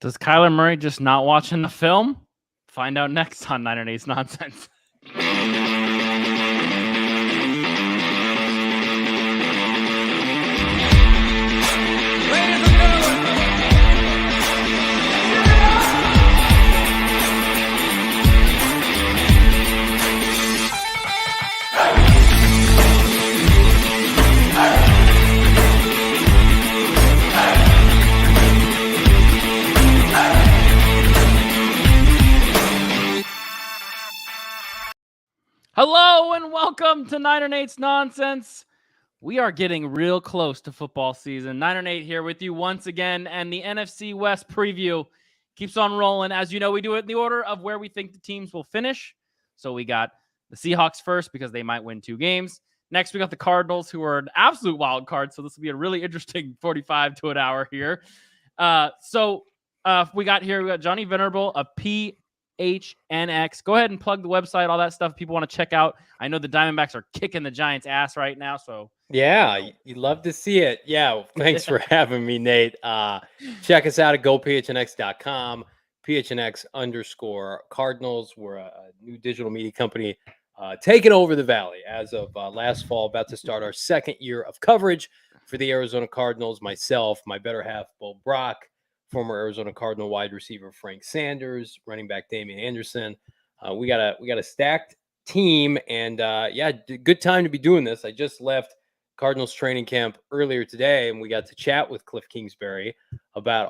Does Kyler Murray just not watching the film? Find out next on 9 and 8's Nonsense. Hello and welcome to 9 and 8's Nonsense. We are getting real close to football season. 9 and 8 here with you once again, and the NFC West preview keeps on rolling. As you know, we do it in the order of where we think the teams will finish. So we got the Seahawks first because they might win 2 games. Next, we got the Cardinals, who are an absolute wild card. So this will be a really interesting 45 to an hour here. We got Johnny Venerable, a PHNX. Go ahead and plug the website, all that stuff people want to check out. I know the Diamondbacks are kicking the Giants' ass right now, so yeah, you love to see it. Yeah, thanks for having me, Nate. Check us out at gophnx.com, PHNX _Cardinals. We're a new digital media company taking over the Valley as of last fall, about to start our second year of coverage for the Arizona Cardinals. Myself, my better half, Bo Brock, former Arizona Cardinal wide receiver Frank Sanders, running back Damian Anderson. We got a stacked team, and good time to be doing this. I just left Cardinals training camp earlier today, and we got to chat with Cliff Kingsbury about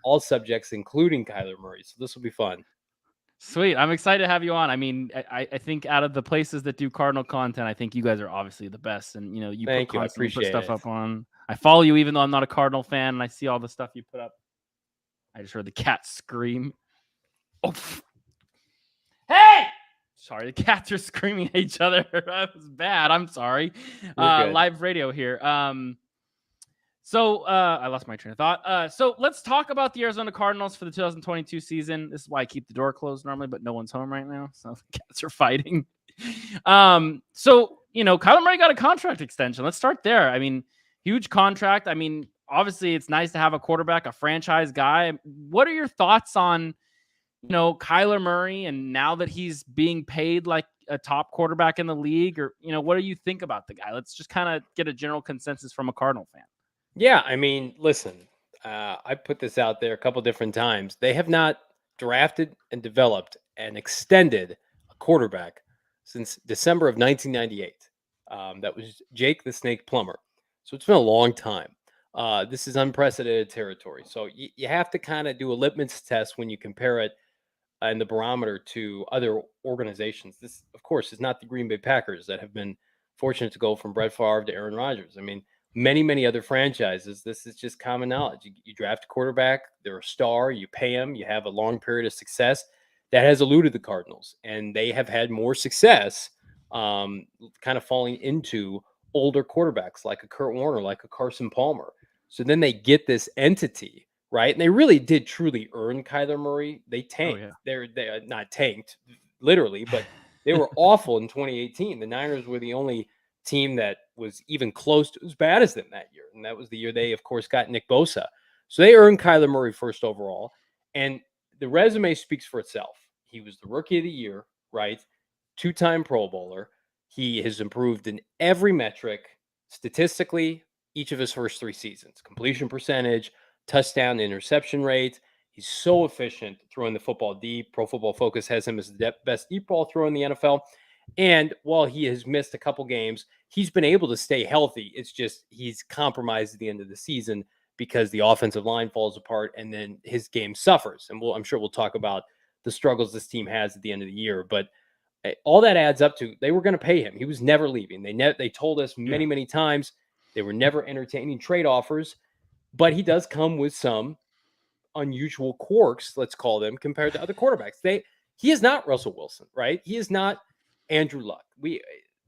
all subjects, including Kyler Murray. So this will be fun. Sweet. I'm excited to have you on. I mean, I think out of the places that do Cardinal content, I think you guys are obviously the best. And, you constantly put stuff up on. I follow you even though I'm not a Cardinal fan, and I see all the stuff you put up. I just heard the cat scream. Oh, hey! Sorry, the cats are screaming at each other. That was bad. I'm sorry. Live radio here. I lost my train of thought. So let's talk about the Arizona Cardinals for the 2022 season. This is why I keep the door closed normally, but no one's home right now, so the cats are fighting. Kyler Murray got a contract extension. Let's start there. I mean, huge contract. I mean, obviously, it's nice to have a quarterback, a franchise guy. What are your thoughts on, Kyler Murray, and now that he's being paid like a top quarterback in the league? Or, what do you think about the guy? Let's just kind of get a general consensus from a Cardinal fan. Yeah, I mean, listen, I put this out there a couple different times. They have not drafted and developed and extended a quarterback since December of 1998. That was Jake the Snake Plummer. So it's been a long time. This is unprecedented territory. So you have to kind of do a litmus test when you compare it and the barometer to other organizations. This, of course, is not the Green Bay Packers that have been fortunate to go from Brett Favre to Aaron Rodgers. I mean, many other franchises, this is just common knowledge. You draft a quarterback, they're a star, you pay them, you have a long period of success. That has eluded the Cardinals, and they have had more success kind of falling into older quarterbacks like a Kurt Warner, like a Carson Palmer. So then they get this entity, right? And they really did truly earn Kyler Murray. They tanked. They're not tanked, literally, but they were awful in 2018. The Niners were the only team that was even close to as bad as them that year. And that was the year they, of course, got Nick Bosa. So they earned Kyler Murray first overall. And the resume speaks for itself. He was the rookie of the year, right? 2-time Pro Bowler. He has improved in every metric statistically each of his first 3 seasons. Completion percentage, touchdown to interception rate. He's so efficient throwing the football deep. Pro Football Focus has him as the best deep ball thrower in the NFL. And while he has missed a couple games, he's been able to stay healthy. It's just he's compromised at the end of the season because the offensive line falls apart and then his game suffers. And I'm sure we'll talk about the struggles this team has at the end of the year. But all that adds up to they were going to pay him. He was never leaving. They told us many times they were never entertaining trade offers. But he does come with some unusual quirks, let's call them, compared to other quarterbacks. He is not Russell Wilson, right? He is not Andrew Luck.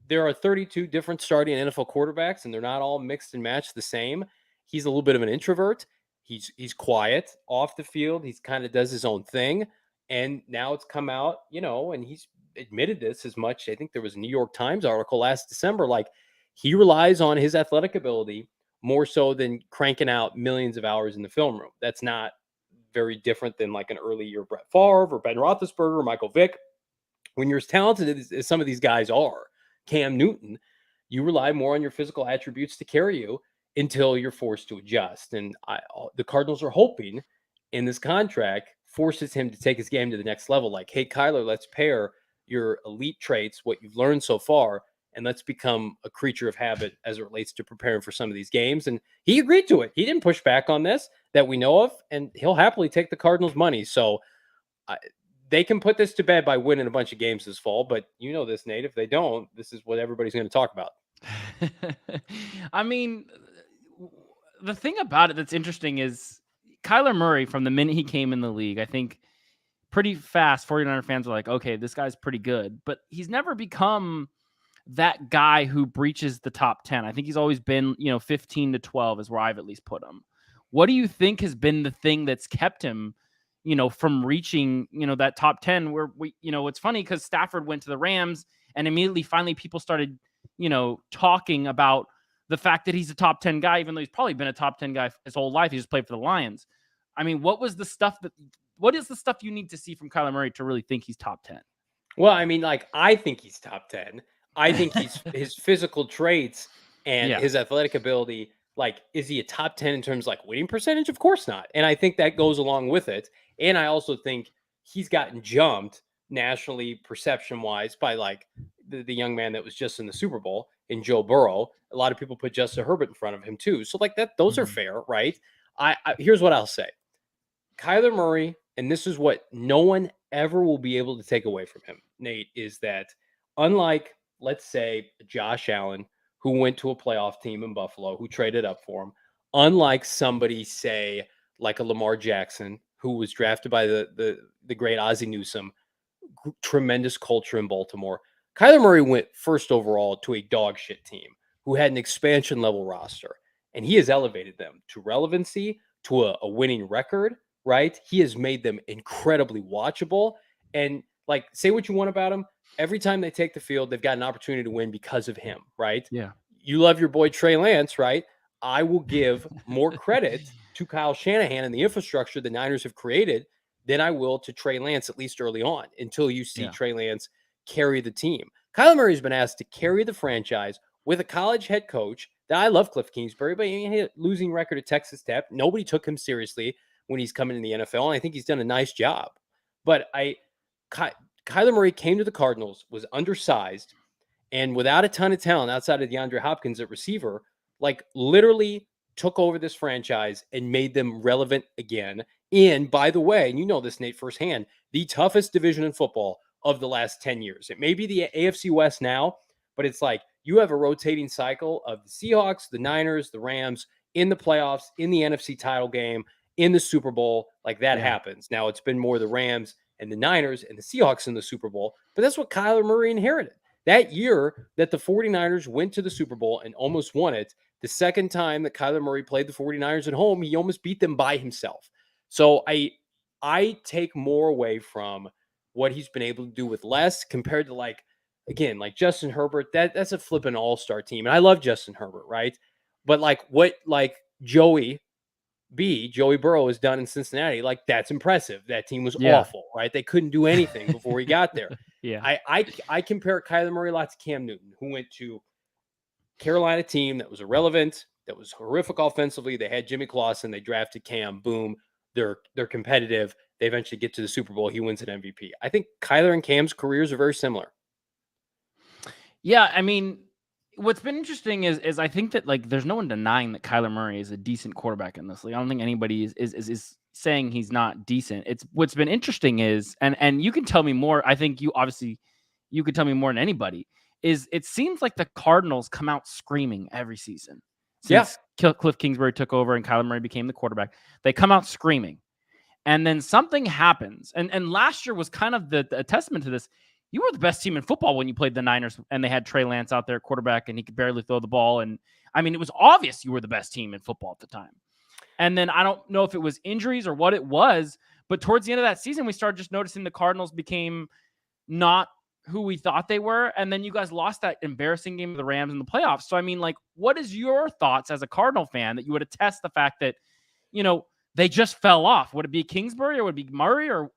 There are 32 different starting NFL quarterbacks, and they're not all mixed and matched the same. He's a little bit of an introvert. He's quiet off the field. He's kind of does his own thing. And now it's come out, and he's admitted this as much. I think there was a New York Times article last December, like he relies on his athletic ability more so than cranking out millions of hours in the film room. That's not very different than like an early year Brett Favre or Ben Roethlisberger or Michael Vick. When you're as talented as some of these guys are, Cam Newton, you rely more on your physical attributes to carry you until you're forced to adjust. And the Cardinals are hoping in this contract forces him to take his game to the next level. Like, hey, Kyler, let's pair your elite traits, what you've learned so far, and let's become a creature of habit as it relates to preparing for some of these games. And he agreed to it. He didn't push back on this that we know of, and he'll happily take the Cardinals' money. So they can put this to bed by winning a bunch of games this fall, but you know this, Nate. If they don't, this is what everybody's going to talk about. I mean, the thing about it that's interesting is Kyler Murray, from the minute he came in the league, I think pretty fast 49er fans were like, okay, this guy's pretty good, but he's never become that guy who breaches the top 10. I think he's always been, 15 to 12 is where I've at least put him. What do you think has been the thing that's kept him, from reaching, that top 10 where it's funny because Stafford went to the Rams and immediately finally people started, talking about the fact that he's a top 10 guy, even though he's probably been a top 10 guy his whole life. He just played for the Lions. I mean, what is the stuff you need to see from Kyler Murray to really think he's top 10? Well, I mean, I think he's top 10. I think he's his physical traits and his athletic ability. Is he a top 10 in terms of winning percentage? Of course not. And I think that goes along with it. And I also think he's gotten jumped nationally perception wise by the young man that was just in the Super Bowl in Joe Burrow. A lot of people put Justin Herbert in front of him too. So those are fair, right? I here's what I'll say. Kyler Murray, and this is what no one ever will be able to take away from him, Nate, is that unlike, let's say, Josh Allen, who went to a playoff team in Buffalo, who traded up for him, unlike somebody, say, like a Lamar Jackson, who was drafted by the great Ozzie Newsome, tremendous culture in Baltimore, Kyler Murray went first overall to a dog shit team who had an expansion level roster, and he has elevated them to relevancy, to a winning record, right? He has made them incredibly watchable. And say what you want about him, every time they take the field, they've got an opportunity to win because of him, right? Yeah. You love your boy Trey Lance, right? I will give more credit to Kyle Shanahan and the infrastructure the Niners have created than I will to Trey Lance, at least early on, until you see Trey Lance carry the team. Kyler Murray's been asked to carry the franchise with a college head coach that I love, Cliff Kingsbury, but he had a losing record at Texas Tech. Nobody took him seriously when he's coming in the NFL, and I think he's done a nice job. But Kyler Murray came to the Cardinals, was undersized, and without a ton of talent outside of DeAndre Hopkins at receiver, literally took over this franchise and made them relevant again in, by the way, and you know this, Nate, firsthand, the toughest division in football of the last 10 years. It may be the AFC West now, but it's you have a rotating cycle of the Seahawks, the Niners, the Rams in the playoffs, in the NFC title game, in the Super Bowl. That happens. Now it's been more the Rams and the Niners and the Seahawks in the Super Bowl, but that's what Kyler Murray inherited. That year that the 49ers went to the Super Bowl and almost won it, the second time that Kyler Murray played the 49ers at home, he almost beat them by himself. So I take more away from what he's been able to do with less compared to again, Justin Herbert, that's a flipping all-star team. And I love Justin Herbert, right? But what Joey Burrow has done in Cincinnati, that's impressive. That team was awful, right? They couldn't do anything before he got there. I compare Kyler Murray a lot to Cam Newton, who went to Carolina team that was irrelevant, that was horrific offensively. They had Jimmy Clausen. They drafted Cam. Boom. They're competitive. They eventually get to the Super Bowl. He wins an MVP. I think Kyler and Cam's careers are very similar. Yeah, I mean, what's been interesting is I think that there's no one denying that Kyler Murray is a decent quarterback in this league. I don't think anybody is saying he's not decent. It's what's been interesting is, and you can tell me more. I think you could tell me more than anybody. Is it seems like the Cardinals come out screaming every season since Cliff Kingsbury took over and Kyler Murray became the quarterback. They come out screaming, and then something happens. And last year was kind of a testament to this. You were the best team in football when you played the Niners and they had Trey Lance out there quarterback and he could barely throw the ball. And I mean, it was obvious you were the best team in football at the time. And then I don't know if it was injuries or what it was, but towards the end of that season, we started just noticing the Cardinals became not who we thought they were. And then you guys lost that embarrassing game of the Rams in the playoffs. So, I mean, what is your thoughts as a Cardinal fan that you would attest the fact that, they just fell off. Would it be Kingsbury or would it be Murray or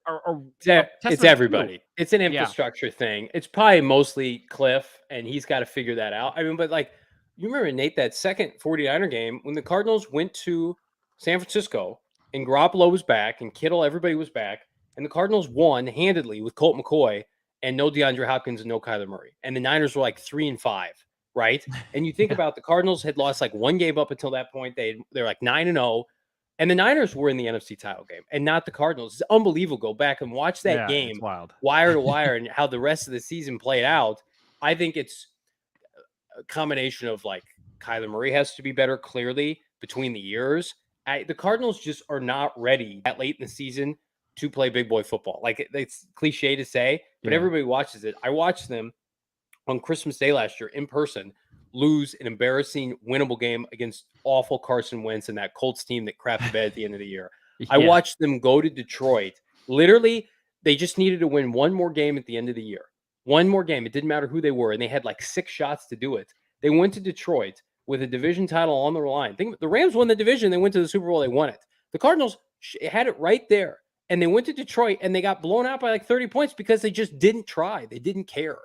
It's everybody. It's an infrastructure thing. It's probably mostly Cliff, and he's got to figure that out. I mean, but like, you remember, Nate, that second 49er game when the Cardinals went to San Francisco and Garoppolo was back and Kittle, everybody was back, and the Cardinals won handedly with Colt McCoy and no DeAndre Hopkins and no Kyler Murray. And the Niners were like 3-5, right? And you think about the Cardinals had lost like one game up until that point. They're like 9-0. And the Niners were in the NFC title game and not the Cardinals. It's unbelievable. Go back and watch that game wire to wire and how the rest of the season played out. I think it's a combination of like Kyler Murray has to be better clearly between the years. The Cardinals just are not ready that late in the season to play big boy football. Like, it's cliche to say, but everybody watches it. I watched them on Christmas Day last year in person lose an embarrassing winnable game against awful Carson Wentz and that Colts team that crapped the bed at the end of the year. I watched them go to Detroit. Literally, they just needed to win one more game at the end of the year. One more game. It didn't matter who they were, and they had like 6 shots to do it. They went to Detroit with a division title on the line. The Rams won the division. They went to the Super Bowl. They won it. The Cardinals had it right there, and they went to Detroit, and they got blown out by like 30 points because they just didn't try. They didn't care.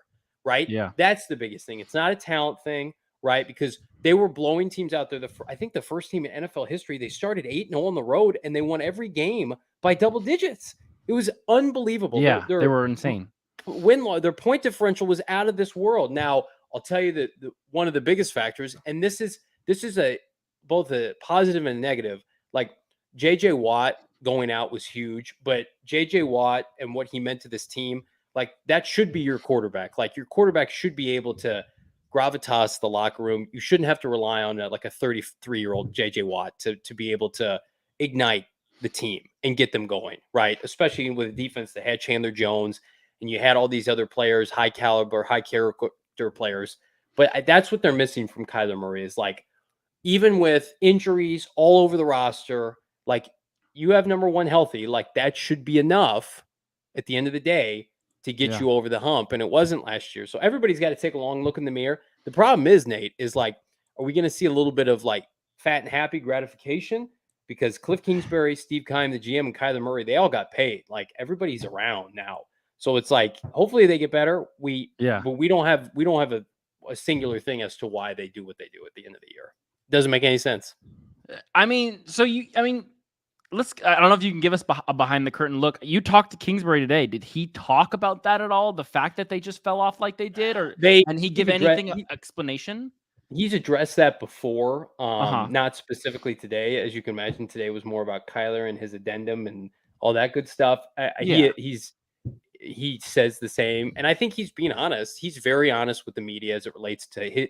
Right? Yeah. That's the biggest thing. It's not a talent thing, right? Because they were blowing teams out there. I think the first team in NFL history, they started 8-0 on the road, and they won every game by double digits. It was unbelievable. Yeah, they were insane. Their point differential was out of this world. Now, I'll tell you that one of the biggest factors, and this is both a positive and a negative. Like, J.J. Watt going out was huge, but J.J. Watt and what he meant to this team, like, that should be your quarterback. Like, your quarterback should be able to gravitas the locker room. You shouldn't have to rely on like a 33-year-old J.J. Watt to be able to ignite the team and get them going, right? Especially with a defense that had Chandler Jones and you had all these other players, high caliber, high character players. But that's what they're missing from Kyler Murray is, like, even with injuries all over the roster, like, you have number one healthy, like, that should be enough at the end of the day to get you over the hump. And it wasn't last year. So everybody's got to take a long look in the mirror. The problem is, Nate, is like, are we going to see a little bit of like fat and happy gratification? Because Cliff Kingsbury, Steve Keim, the GM, and Kyler Murray, they all got paid. Like, everybody's around now. So it's like, hopefully they get better. But we don't have a singular thing as to why they do what they do at the end of the year. Doesn't make any sense. I mean, I don't know if you can give us a behind the curtain look. You talked to Kingsbury today. Did he talk about that at all? The fact that they just fell off like they did, and he give anything explanation? He's addressed that before, not specifically today. As you can imagine, today was more about Kyler and his addendum and all that good stuff. He says the same, and I think he's being honest. He's very honest with the media as it relates to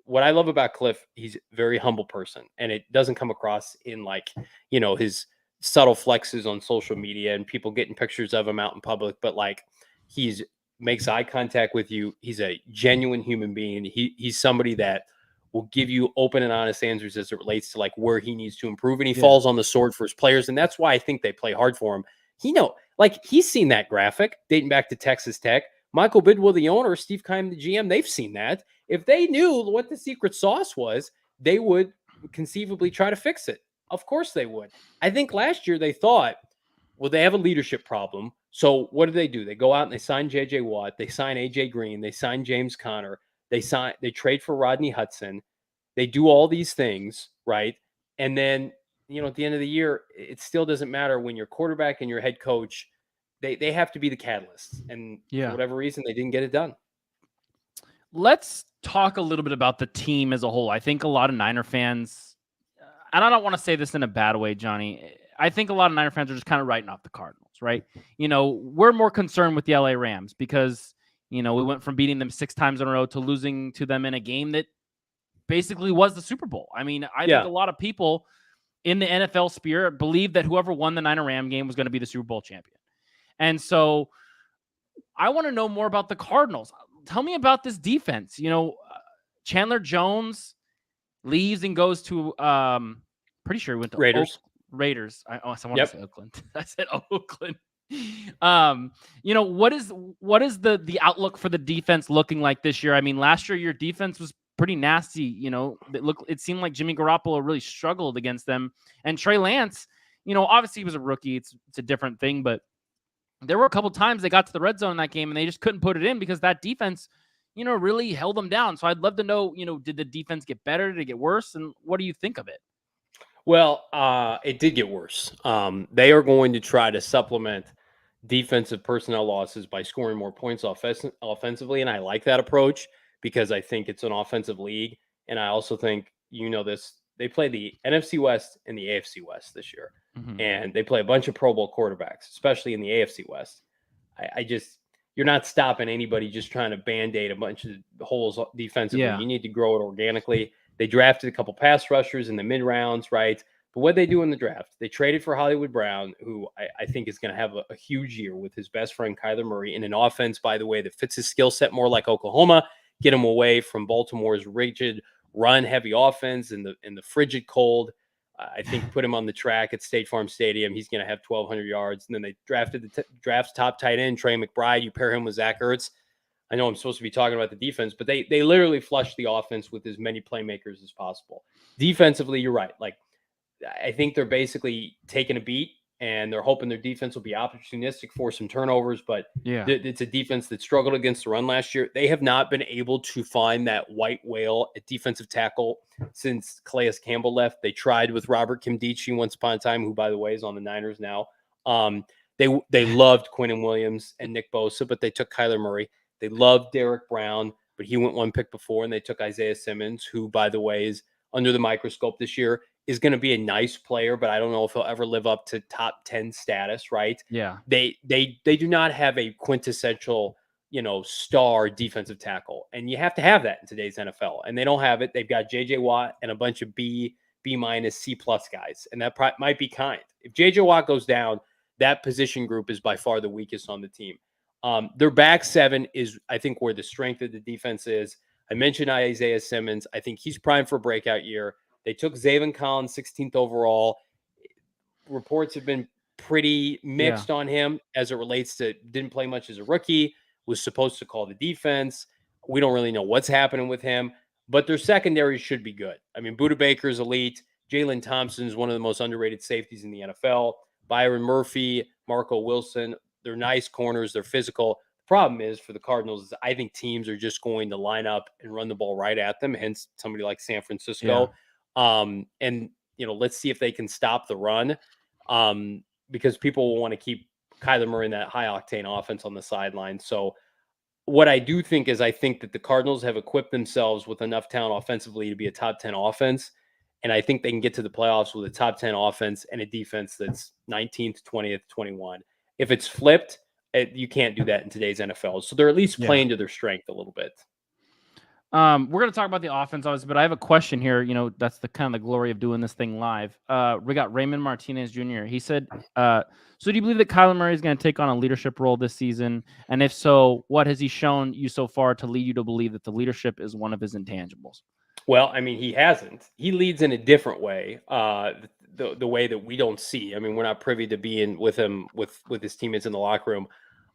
what I love about Cliff. He's a very humble person, and it doesn't come across in like, his subtle flexes on social media and people getting pictures of him out in public. But like, he's makes eye contact with you. He's a genuine human being. He's somebody that will give you open and honest answers as it relates to like where he needs to improve. And he falls on the sword for his players. And that's why I think they play hard for him. He's seen that graphic dating back to Texas Tech. Michael Bidwell, the owner, Steve Keim, the GM, they've seen that. If they knew what the secret sauce was, they would conceivably try to fix it. Of course they would. I think last year they thought, well, they have a leadership problem. So what do? They go out and they sign J.J. Watt. They sign A.J. Green. They sign James Conner. They trade for Rodney Hudson. They do all these things, right? And then, at the end of the year, it still doesn't matter when your quarterback and your head coach, they have to be the catalysts. And for whatever reason, they didn't get it done. Let's talk a little bit about the team as a whole. I think a lot of Niner fans, and I don't want to say this in a bad way, Johnny, I think a lot of Niner fans are just kind of writing off the Cardinals, right? We're more concerned with the LA Rams because, we went from beating them 6 times in a row to losing to them in a game that basically was the Super Bowl. I mean, I think a lot of people in the NFL spirit believe that whoever won the Niner Ram game was going to be the Super Bowl champion. And so I want to know more about the Cardinals. Tell me about this defense. Chandler Jones leaves and goes to, pretty sure he went to Raiders. Raiders. I want to say Oakland. I said Oakland. What is the outlook for the defense looking like this year? I mean, last year your defense was pretty nasty. It seemed like Jimmy Garoppolo really struggled against them. And Trey Lance, obviously he was a rookie. It's a different thing, but there were a couple times they got to the red zone in that game and they just couldn't put it in because that defense, really held them down. So I'd love to know, did the defense get better? Did it get worse? And what do you think of it? Well, it did get worse. They are going to try to supplement defensive personnel losses by scoring more points offensively, and I like that approach because I think it's an offensive league, and I also think this. They play the NFC West and the AFC West this year, and they play a bunch of Pro Bowl quarterbacks, especially in the AFC West. I just you're not stopping anybody just trying to band-aid a bunch of holes defensively. Yeah. You need to grow it organically. They drafted a couple pass rushers in the mid rounds, right? But what they do in the draft, they traded for Hollywood Brown, who I think is going to have a huge year with his best friend Kyler Murray in an offense, by the way, that fits his skill set more like Oklahoma. Get him away from Baltimore's rigid, run-heavy offense in the frigid cold. I think put him on the track at State Farm Stadium. He's going to have 1,200 yards. And then they drafted the draft's top tight end, Trey McBride. You pair him with Zach Ertz. I know I'm supposed to be talking about the defense, but they literally flushed the offense with as many playmakers as possible. Defensively, you're right. Like, I think they're basically taking a beat, and they're hoping their defense will be opportunistic for some turnovers. But it's a defense that struggled against the run last year. They have not been able to find that white whale at defensive tackle since Calais Campbell left. They tried with Robert Kimdichie once upon a time, who, by the way, is on the Niners now. They loved Quinnen Williams and Nick Bosa, but they took Kyler Murray. They loved Derek Brown, but he went one pick before, and they took Isaiah Simmons, who, by the way, is under the microscope this year. Is going to be a nice player, but I don't know if he'll ever live up to top 10 status, right? Yeah. They do not have a quintessential, star defensive tackle. And you have to have that in today's NFL. And they don't have it. They've got JJ Watt and a bunch of B minus, C plus guys. And that might be kind. If JJ Watt goes down, that position group is by far the weakest on the team. Their back seven is, I think, where the strength of the defense is. I mentioned Isaiah Simmons. I think he's primed for a breakout year. They took Zaven Collins 16th overall. Reports have been pretty mixed on him as it relates to didn't play much as a rookie, was supposed to call the defense. We don't really know what's happening with him, but their secondary should be good. I mean, Budda Baker is elite. Jalen Thompson is one of the most underrated safeties in the NFL. Byron Murphy, Marco Wilson, they're nice corners. They're physical. The problem is for the Cardinals is I think teams are just going to line up and run the ball right at them, hence somebody like San Francisco. Yeah. And let's see if they can stop the run, because people will want to keep Kyler Murray in that high octane offense on the sideline. So what I do think is I think that the Cardinals have equipped themselves with enough talent offensively to be a top 10 offense. And I think they can get to the playoffs with a top 10 offense and a defense that's 19th, 20th, 21. If it's flipped, you can't do that in today's NFL. So they're at least playing to their strength a little bit. We're going to talk about the offense, obviously, but I have a question here. That's the kind of the glory of doing this thing live. We got Raymond Martinez Jr. He said, so do you believe that Kyler Murray is going to take on a leadership role this season? And if so, what has he shown you so far to lead you to believe that the leadership is one of his intangibles? Well, I mean, he hasn't. He leads in a different way, the way that we don't see. I mean, we're not privy to being with him, with his teammates in the locker room.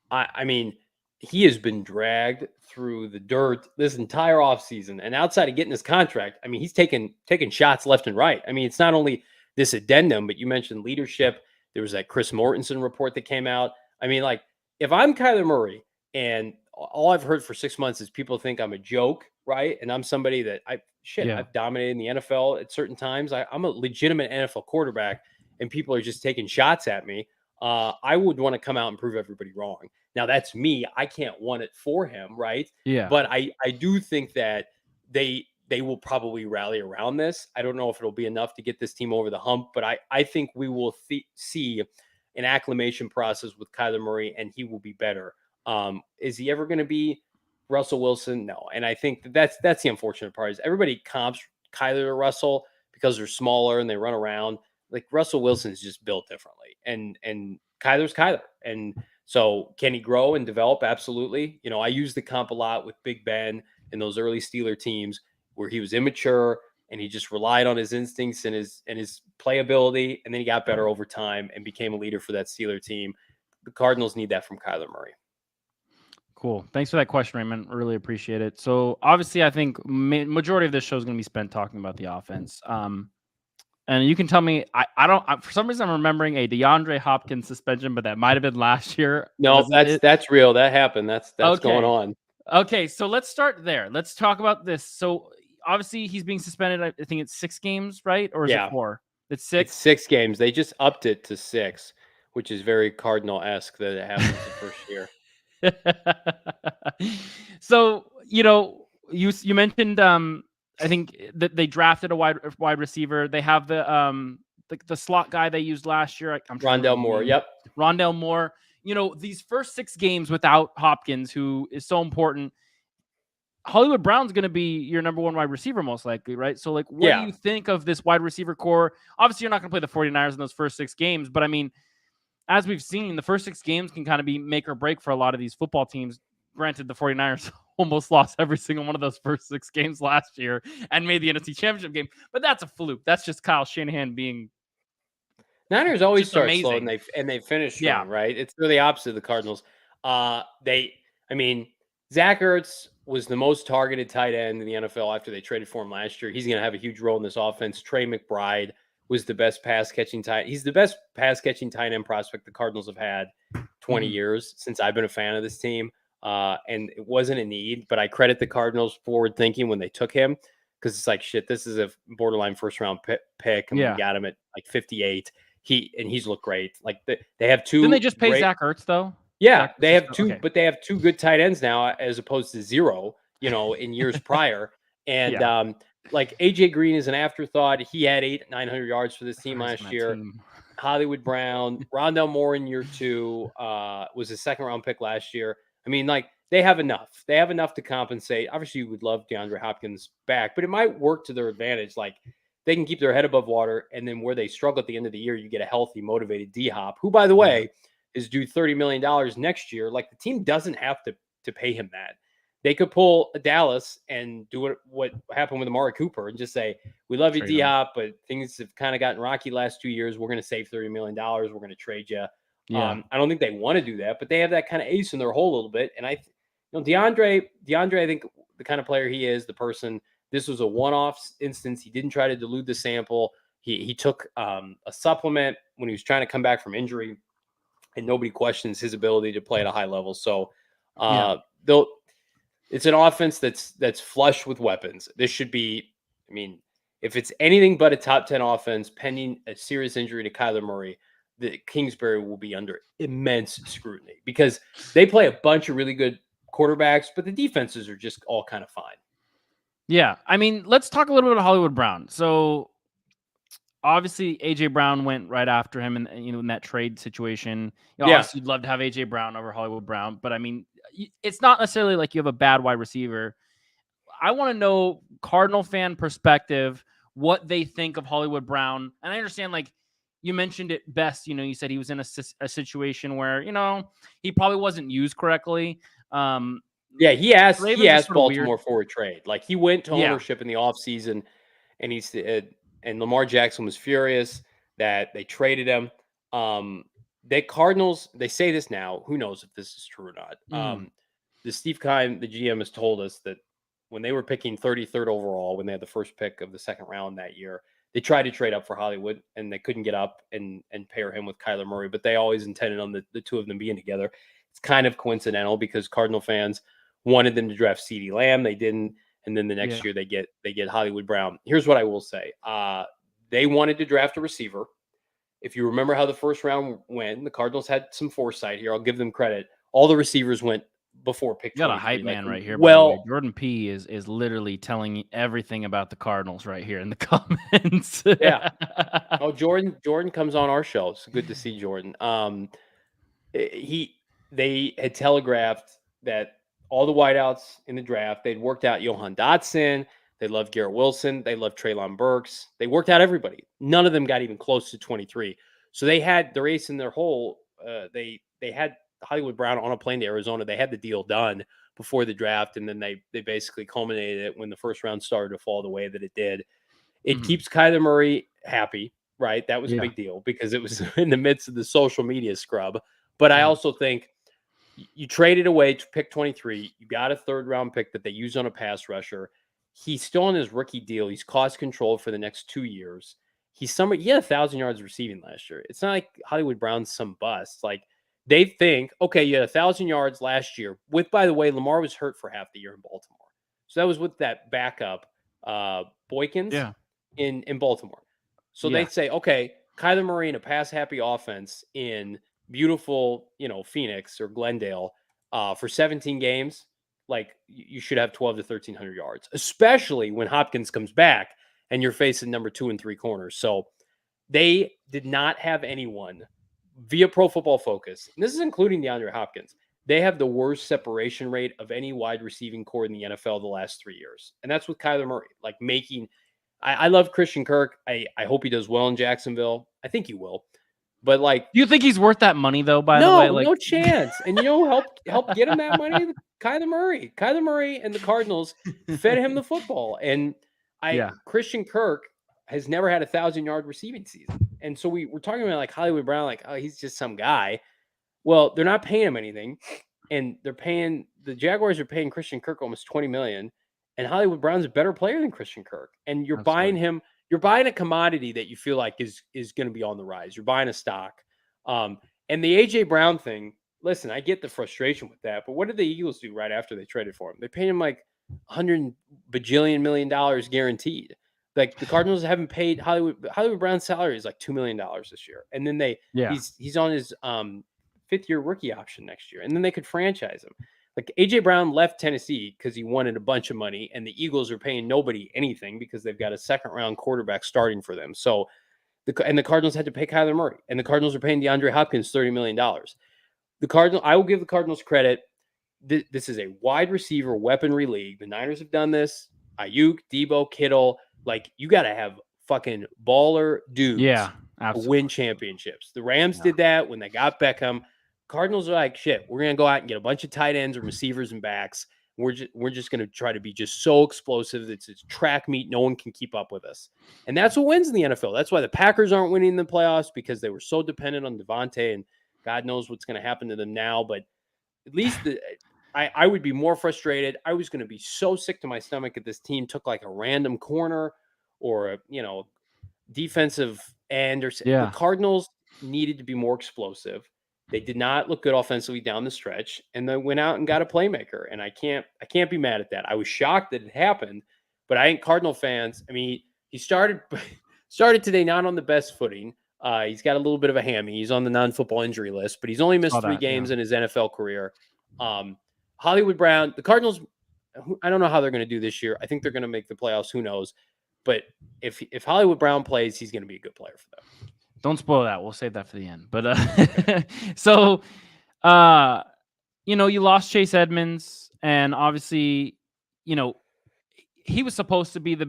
I mean, he has been dragged through the dirt this entire offseason. And outside of getting his contract, I mean, he's taking shots left and right. I mean, it's not only this addendum, but you mentioned leadership. There was that Chris Mortensen report that came out. I mean, like, if I'm Kyler Murray and all I've heard for 6 months is people think I'm a joke, right? And I'm somebody that I've dominated in the NFL at certain times. I'm a legitimate NFL quarterback, and people are just taking shots at me. I would want to come out and prove everybody wrong. Now, that's me. I can't want it for him, right? Yeah. But I do think that they will probably rally around this. I don't know if it'll be enough to get this team over the hump, but I think we will see an acclimation process with Kyler Murray, and he will be better. Is he ever going to be Russell Wilson? No. And I think that's the unfortunate part is everybody comps Kyler to Russell because they're smaller and they run around. Like, Russell Wilson is just built differently, and Kyler's Kyler. And so can he grow and develop? Absolutely. I use the comp a lot with Big Ben and those early Steeler teams where he was immature and he just relied on his instincts and his playability. And then he got better over time and became a leader for that Steeler team. The Cardinals need that from Kyler Murray. Cool. Thanks for that question, Raymond. Really appreciate it. So obviously, I think majority of this show is going to be spent talking about the offense. And you can tell me, I don't, for some reason, I'm remembering a DeAndre Hopkins suspension, but that might have been last year. No, Was it? that's real. That happened. That's going Okay. on. Okay. So let's start there. Let's talk about this. So obviously, he's being suspended. I think it's 6 games, right? Or is it 4? It's 6. It's 6 games. They just upped it to 6, which is very Cardinal-esque that it happens the first year. So, you mentioned I think that they drafted a wide receiver. They have the slot guy they used last year. I'm trying to Rondell remember his Moore. name. Yep. Rondell Moore. These first 6 games without Hopkins, who is so important. Hollywood Brown's going to be your number 1 wide receiver, most likely, right? So, like, what do you think of this wide receiver core? Obviously, you're not going to play the 49ers in those first 6 games, but I mean, as we've seen, the first 6 games can kind of be make or break for a lot of these football teams. Granted, the 49ers almost lost every single one of those first 6 games last year and made the NFC Championship game, but that's a fluke. That's just Kyle Shanahan being Niners always start amazing. slow and they finish strong, right? It's really opposite of the Cardinals. Zach Ertz was the most targeted tight end in the NFL after they traded for him last year. He's going to have a huge role in this offense. Trey McBride was the best pass catching tight. He's the best pass catching tight end prospect the Cardinals have had 20 years since I've been a fan of this team. And it wasn't a need, but I credit the Cardinals forward thinking when they took him, because it's like, shit, this is a borderline first round pick, and we got him at like 58. He's looked great. Like they have 2. Didn't they just pay Zach Ertz though? Yeah, they have 2, but they have 2 good tight ends now as opposed to 0, in years prior. And like AJ Green is an afterthought. He had 900 yards for this team last year. Hollywood Brown, Rondell Moore in year 2 was a 2nd round pick last year. I mean, like, they have enough. They have enough to compensate. Obviously, you would love DeAndre Hopkins back, but it might work to their advantage. Like, they can keep their head above water, and then where they struggle at the end of the year, you get a healthy, motivated D-Hop, who, by the way, is due $30 million next year. Like, the team doesn't have to pay him that. They could pull a Dallas and do what happened with Amari Cooper and just say, we love you, D-Hop, but things have kind of gotten rocky last 2 years. We're going to save $30 million. We're going to trade you. I don't think they want to do that, but they have that kind of ace in their hole a little bit. And DeAndre, I think the kind of player he is, the person, this was a one-off instance. He didn't try to dilute the sample. He took a supplement when he was trying to come back from injury, and nobody questions his ability to play at a high level. So it's an offense that's flush with weapons. This should be, I mean, if it's anything but a top 10 offense pending a serious injury to Kyler Murray, the Kingsbury will be under immense scrutiny because they play a bunch of really good quarterbacks, but the defenses are just all kind of fine. Yeah. I mean, let's talk a little bit of Hollywood Brown. So obviously AJ Brown went right after him in that trade situation. Obviously you'd love to have AJ Brown over Hollywood Brown, but I mean, it's not necessarily like you have a bad wide receiver. I want to know, Cardinal fan perspective, what they think of Hollywood Brown. And I understand, like, you mentioned it best. You said he was in a situation where, he probably wasn't used correctly. He asked Baltimore for a trade. Like, he went to ownership in the offseason, and he said, and Lamar Jackson was furious that they traded him. The Cardinals, they say this now. Who knows if this is true or not? The Steve Keim, the GM, has told us that when they were picking 33rd overall, when they had the first pick of the 2nd round that year, they tried to trade up for Hollywood, and they couldn't get up and pair him with Kyler Murray, but they always intended on the 2 of them being together. It's kind of coincidental because Cardinal fans wanted them to draft CeeDee Lamb. They didn't. And then the next year they get Hollywood Brown. Here's what I will say. They wanted to draft a receiver. If you remember how the first round went, the Cardinals had some foresight here. I'll give them credit. All the receivers went before pick 23. You got a hype man right here. Well, Jordan P is literally telling everything about the Cardinals right here in the comments. Oh, Jordan comes on our show. It's good to see Jordan. They had telegraphed that all the wideouts in the draft, they'd worked out Johan Dotson. They loved Garrett Wilson. They loved Treylon Burks. They worked out everybody. None of them got even close to 23. So they had their ace in their hole. They had Hollywood Brown on a plane to Arizona. They had the deal done before the draft, and then they basically culminated it when the first round started to fall the way that it did. It keeps Kyler Murray happy, right? That was a big deal because it was in the midst of the social media scrub. But I also think You traded away to pick 23. You got a 3rd-round pick that they use on a pass rusher. He's still on his rookie deal. He's cost controlled for the next 2 years. He had 1,000 yards receiving last year. It's not like Hollywood Brown's some bust. Like, they think, okay, you had 1,000 yards last year. With, by the way, Lamar was hurt for half the year in Baltimore. So that was with that backup, Boykins in Baltimore. So they say, okay, Kyler Murray in a pass-happy offense in beautiful, Phoenix or Glendale for 17 games, like you should have 12 to 1,300 yards, especially when Hopkins comes back and you're facing number 2 and 3 corners. So they did not have anyone via Pro Football Focus. And this is including DeAndre Hopkins. They have the worst separation rate of any wide receiving core in the NFL the last 3 years. And that's with Kyler Murray, like I love Christian Kirk. I hope he does well in Jacksonville. I think he will. But do you think he's worth that money though? By the way, no chance. And help get him that money. Kyler Murray and the Cardinals fed him the football. And Christian Kirk has never had 1,000-yard receiving season. And so we're talking about like Hollywood Brown, like, oh, he's just some guy. Well, they're not paying him anything, and the Jaguars are paying Christian Kirk almost $20 million, and Hollywood Brown's a better player than Christian Kirk. And you're buying him. You're buying a commodity that you feel like is going to be on the rise. You're buying a stock. And the AJ Brown thing, listen, I get the frustration with that, but what did the Eagles do right after they traded for him? They paid him like $100 bajillion million guaranteed. Like the Cardinals haven't paid Hollywood Brown's salary is like $2 million this year. And then he's on his 5th-year rookie option next year. And then they could franchise him. Like AJ Brown left Tennessee because he wanted a bunch of money, and the Eagles are paying nobody anything because they've got a 2nd-round quarterback starting for them. So the Cardinals had to pay Kyler Murray, and the Cardinals are paying DeAndre Hopkins $30 million. I will give the Cardinals credit. This is a wide receiver weaponry league. The Niners have done this. Ayuk, Debo, Kittle. Like, you got to have fucking baller dudes to win championships. The Rams did that when they got Beckham. Cardinals are like, shit, we're going to go out and get a bunch of tight ends and receivers and backs. We're just going to try to be just so explosive. It's track meet. No one can keep up with us. And that's what wins in the NFL. That's why the Packers aren't winning the playoffs, because they were so dependent on Devontae, and God knows what's going to happen to them now. But at least I would be more frustrated. I was going to be so sick to my stomach if this team took like a random corner or a, defensive end. The Cardinals needed to be more explosive. They did not look good offensively down the stretch, and they went out and got a playmaker. And I can't be mad at that. I was shocked that it happened, but I think Cardinal fans, I mean, he started today not on the best footing. He's got a little bit of a hammy. He's on the non-football injury list, but he's only missed 3 games in his NFL career. Hollywood Brown, the Cardinals, I don't know how they're going to do this year. I think they're going to make the playoffs. Who knows? But if Hollywood Brown plays, he's going to be a good player for them. Don't spoil that. We'll save that for the end. But so, you lost Chase Edmonds, and obviously, he was supposed to be the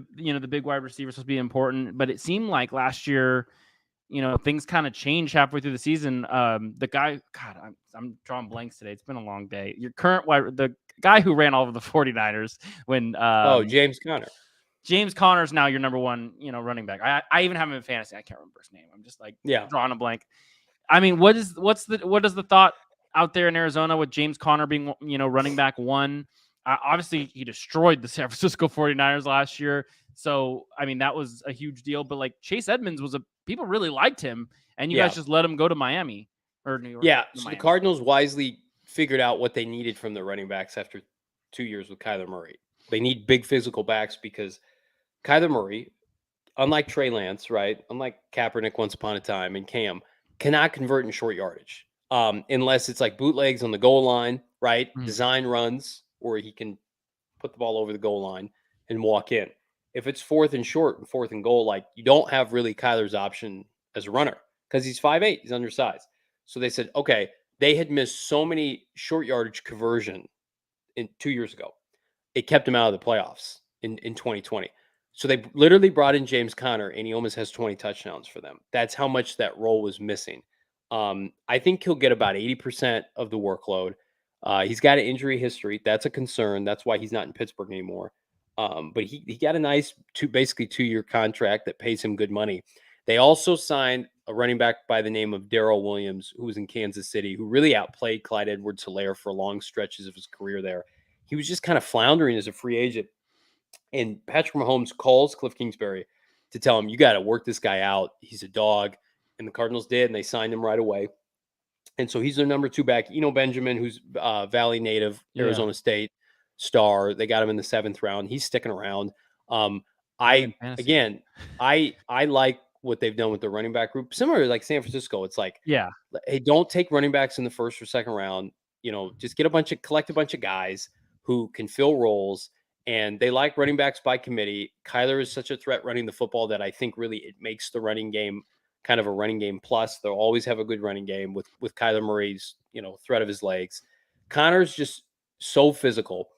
big wide receiver, supposed to be important. But it seemed like last year, things kind of changed halfway through the season. The guy, God, I'm drawing blanks today. It's been a long day. Your current the guy who ran all over the 49ers when James Conner. James Conner is now your number 1, running back. I even have him in fantasy. I can't remember his name. I'm just like drawing a blank. I mean, what is the thought out there in Arizona with James Conner being, running back 1? Obviously, he destroyed the San Francisco 49ers last year. So, I mean, that was a huge deal. But like Chase Edmonds people really liked him, and you guys just let him go to Miami or New York. Yeah. So the Cardinals wisely figured out what they needed from the running backs after 2 years with Kyler Murray. They need big physical backs because Kyler Murray, unlike Trey Lance, right? Unlike Kaepernick once upon a time and Cam, cannot convert in short yardage unless it's like bootlegs on the goal line, right? Mm-hmm. Design runs where he can put the ball over the goal line and walk in. If it's 4th and short and 4th and goal, like you don't have really Kyler's option as a runner because he's 5'8", he's undersized. So they said, okay, they had missed so many short yardage conversion in 2 years ago. It kept him out of the playoffs in 2020. So they literally brought in James Conner, and he almost has 20 touchdowns for them. That's how much that role was missing. I think he'll get about 80% of the workload. He's got an injury history. That's a concern. That's why he's not in Pittsburgh anymore. But he got a nice basically 2-year contract that pays him good money. They also signed a running back by the name of Darrell Williams, who was in Kansas City, who really outplayed Clyde Edwards-Helaire for long stretches of his career there. He was just kind of floundering as a free agent. And Patrick Mahomes calls Cliff Kingsbury to tell him, you got to work this guy out. He's a dog. And the Cardinals did, and they signed him right away. And so he's their number 2 back. Eno Benjamin, who's Valley native, Arizona State star. They got him in the 7th round. He's sticking around. I like what they've done with the running back group. Similar to like San Francisco, it's like, hey, don't take running backs in the 1st or 2nd round. Just collect a bunch of guys who can fill roles. And they like running backs by committee. Kyler is such a threat running the football that I think really it makes the running game kind of a running game plus. They'll always have a good running game with Kyler Murray's, threat of his legs. Connor's just so physical.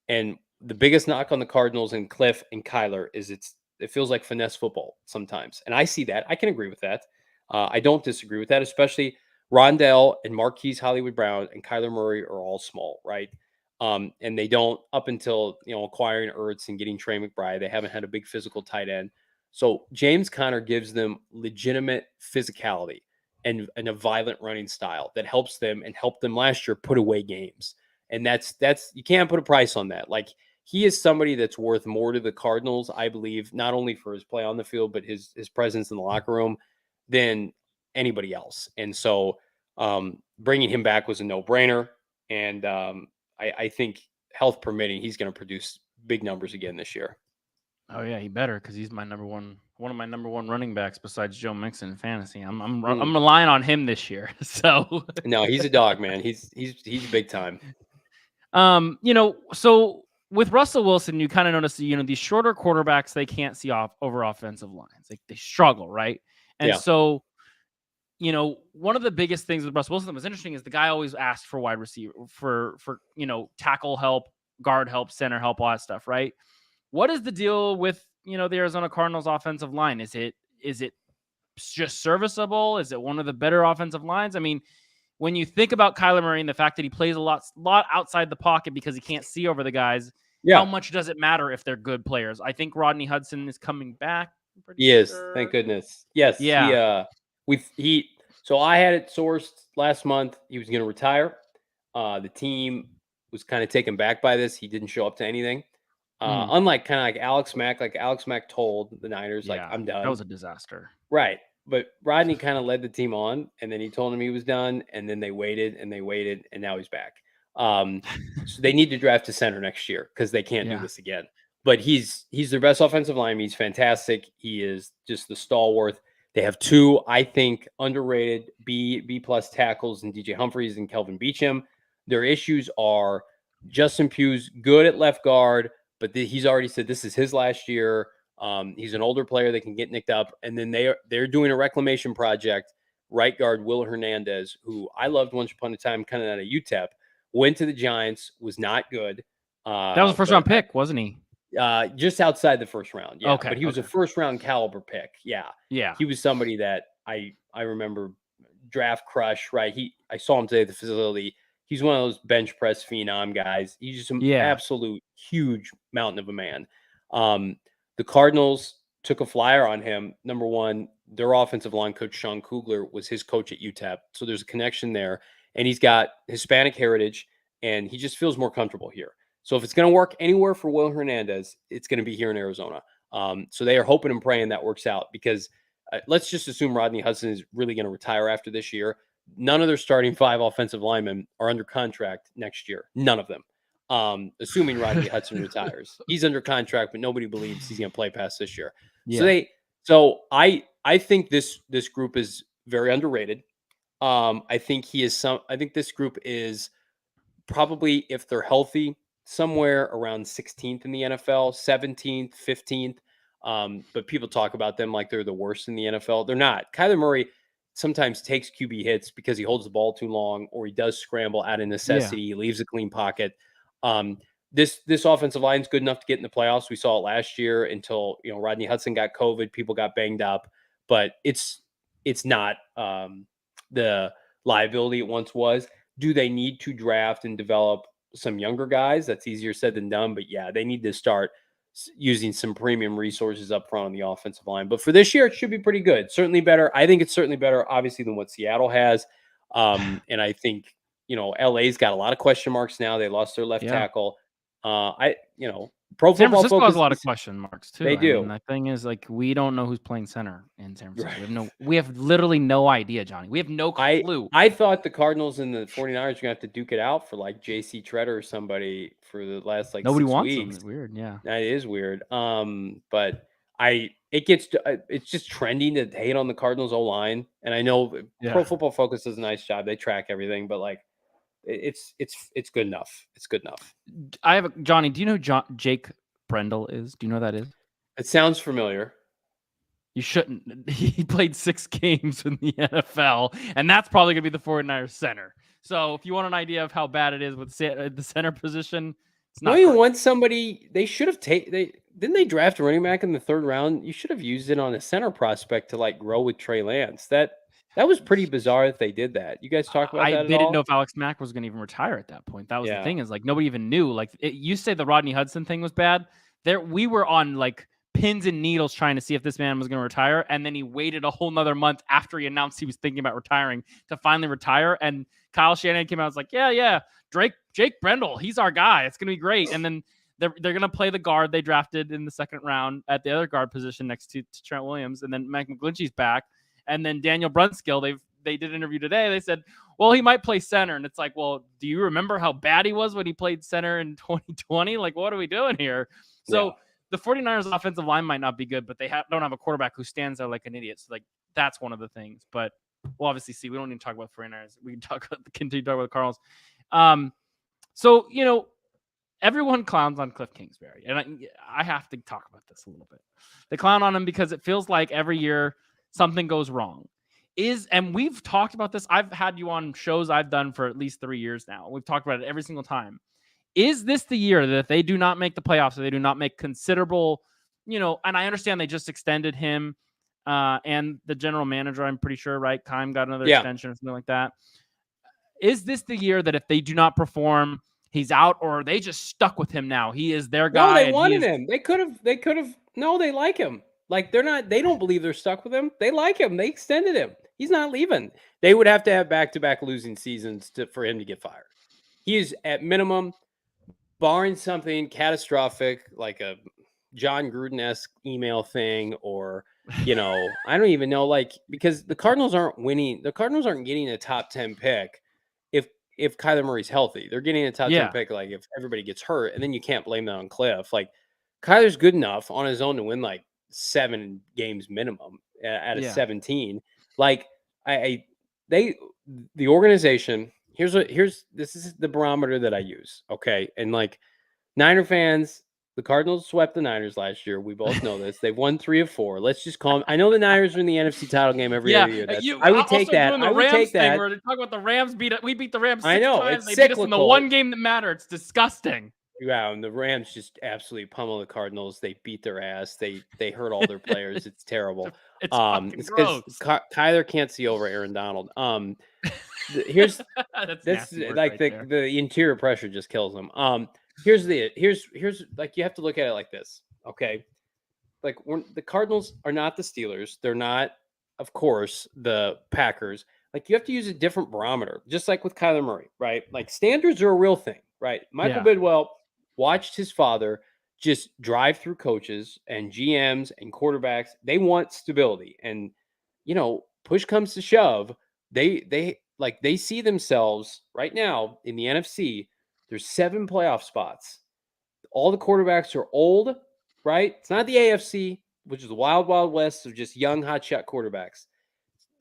And the biggest knock on the Cardinals and Cliff and Kyler is it feels like finesse football sometimes. And I see that. I can agree with that. I don't disagree with that, especially Rondell and Marquise Hollywood Brown and Kyler Murray are all small, right? And they don't, up until, acquiring Ertz and getting Trey McBride, they haven't had a big physical tight end. So James Conner gives them legitimate physicality and a violent running style that helps them and helped them last year put away games. And that's you can't put a price on that. Like, he is somebody that's worth more to the Cardinals, I believe, not only for his play on the field, but his presence in the locker room than anybody else. And so bringing him back was a no-brainer. And I think, health permitting, he's going to produce big numbers again this year. Oh yeah, he better, because he's one of my number 1 running backs besides Joe Mixon in fantasy. I'm relying on him this year. So no, he's a dog, man. He's big time. So with Russell Wilson, you kind of notice, these shorter quarterbacks, they can't see over offensive lines. Like, they struggle, right? And so, one of the biggest things with Russell Wilson that was interesting is the guy always asked for wide receiver, for tackle help, guard help, center help, all that stuff, right? What is the deal with, the Arizona Cardinals offensive line? Is it just serviceable? Is it one of the better offensive lines? I mean, when you think about Kyler Murray and the fact that he plays a lot outside the pocket because he can't see over the guys, how much does it matter if they're good players? I think Rodney Hudson is coming back. He is, thank goodness. Yes. Yeah. So I had it sourced last month. He was going to retire. The team was kind of taken back by this. He didn't show up to anything. Unlike kind of like Alex Mack. Like, Alex Mack told the Niners, I'm done. That was a disaster. Right. But Rodney kind of led the team on, and then he told him he was done, and then they waited, and now he's back. So they need to draft a center next year because they can't do this again. But he's their best offensive lineman. He's fantastic. He is just the stalwart. They have 2, I think, underrated B+ tackles in DJ Humphries and Kelvin Beachum. Their issues are Justin Pugh's good at left guard, but he's already said this is his last year. He's an older player that can get nicked up. And then they're doing a reclamation project. Right guard Will Hernandez, who I loved once upon a time, kind of out of UTEP, went to the Giants, was not good. That was a first-round pick, wasn't he? Just outside the first round. Yeah. Okay. But he was a first-round caliber pick. Yeah. Yeah. He was somebody that I remember draft crush, right? I saw him today at the facility. He's one of those bench press phenom guys. He's just an absolute huge mountain of a man. The Cardinals took a flyer on him. Number one, their offensive line coach, Sean Kugler, was his coach at UTEP. So there's a connection there. And he's got Hispanic heritage, and he just feels more comfortable here. So if it's going to work anywhere for Will Hernandez, it's going to be here in Arizona. So they are hoping and praying that works out, because let's just assume Rodney Hudson is really going to retire after this year. None of their starting 5 offensive linemen are under contract next year. None of them. Assuming Rodney Hudson retires. He's under contract, but nobody believes he's going to play past this year. Yeah. So I think this group is very underrated. I think this group is probably, if they're healthy, somewhere around 16th in the NFL, 17th, 15th. But people talk about them like they're the worst in the NFL. They're not. Kyler Murray sometimes takes QB hits because he holds the ball too long, or he does scramble out of necessity. Yeah. He leaves a clean pocket. This offensive line is good enough to get in the playoffs. We saw it last year until, Rodney Hudson got COVID, people got banged up, but it's not the liability it once was. Do they need to draft and develop some younger guys? That's easier said than done, but yeah, they need to start using some premium resources up front on the offensive line. But for this year, it should be pretty good. Certainly better. I think it's certainly better, obviously, than what Seattle has. And I think, LA's got a lot of question marks now. They lost their left tackle. Pro San Football Francisco Focus has a lot of question marks too. They do. I mean, the thing is, like, we don't know who's playing center in San Francisco. We have literally no idea, Johnny. We have no clue. I thought the Cardinals and the 49ers were going to have to duke it out for like J.C. Treader or somebody for the last Nobody 6 wants weeks. them. Weird, yeah. That is weird. But it's just trending to hate on the Cardinals O-line, and I know Pro Football Focus does a nice job. They track everything, but like it's good enough. It's good enough. Johnny. Do you know who Jake Brendel is? Do you know who that is? It sounds familiar. You shouldn't. He played 6 games in the NFL, and that's probably going to be the 49ers center. So if you want an idea of how bad it is with the center position, it's not. You want somebody. They should have didn't they draft a running back in the 3rd round? You should have used it on a center prospect to like grow with Trey Lance. That was pretty bizarre that they did that. You guys talk about that at all? They didn't know if Alex Mack was going to even retire at that point. That was the thing, is like nobody even knew. Like you say the Rodney Hudson thing was bad. We were on like pins and needles trying to see if this man was going to retire, and then he waited a whole nother month after he announced he was thinking about retiring to finally retire. And Kyle Shanahan came out and was like, yeah, Jake Brendel, he's our guy. It's going to be great. And then they're going to play the guard they drafted in the 2nd round at the other guard position next to Trent Williams, and then Mike McGlinchey's back, and then Daniel Brunskill. They did an interview today. They said, well, he might play center, and it's like, well, do you remember how bad he was when he played center in 2020? Like, what are we doing here? So the 49ers offensive line might not be good, but they don't have a quarterback who stands there like an idiot. So like that's one of the things. But we'll obviously see. We don't need to talk about 49ers. We can continue to talk about the Cardinals. So everyone clowns on Cliff Kingsbury, and I have to talk about this a little bit. They clown on him because it feels like every year something goes wrong. And we've talked about this. I've had you on shows I've done for at least 3 years now. We've talked about it every single time. Is this the year that if they do not make the playoffs, or they do not make considerable, and I understand they just extended him and the general manager, I'm pretty sure, right? Keim got another extension or something like that. Is this the year that if they do not perform, he's out, or are they just stuck with him now? He is their guy. No, they wanted him. They could have. No, they like him. Like they don't believe they're stuck with him. They like him. They extended him. He's not leaving. They would have to have back-to-back losing seasons for him to get fired. He is at minimum, barring something catastrophic like a John Gruden-esque email thing, or I don't even know, like, because the Cardinals aren't winning. The Cardinals aren't getting a top 10 pick if Kyler Murray's healthy. They're getting a top 10 pick like if everybody gets hurt, and then you can't blame that on Cliff. Like, Kyler's good enough on his own to win like 7 games minimum out of 17. Like the organization. This is the barometer that I use. Okay. And like Niner fans, the Cardinals swept the Niners last year. We both know this. They've won 3 of 4. Let's just call them. I know the Niners are in the NFC title game every other year. I would take that. I would take that. Where they talk about the Rams we beat the Rams 6 times. It's they beat us in the one game that mattered. It's disgusting. Yeah, and the Rams just absolutely pummel the Cardinals. They beat their ass. They hurt all their players. It's terrible. It's gross. Kyler can't see over Aaron Donald. Here's that's like the interior pressure just kills them. Here's like, you have to look at it like this. Okay, like the Cardinals are not the Steelers. They're not, of course, the Packers. Like, you have to use a different barometer, just like with Kyler Murray, right? Like, standards are a real thing, right? Michael Bidwell watched his father just drive through coaches and GMs and quarterbacks. They want stability, and push comes to shove, they see themselves right now in the NFC. There's 7 playoff spots. All the quarterbacks are old, right? It's not the AFC, which is the wild, wild west of just young, hotshot quarterbacks.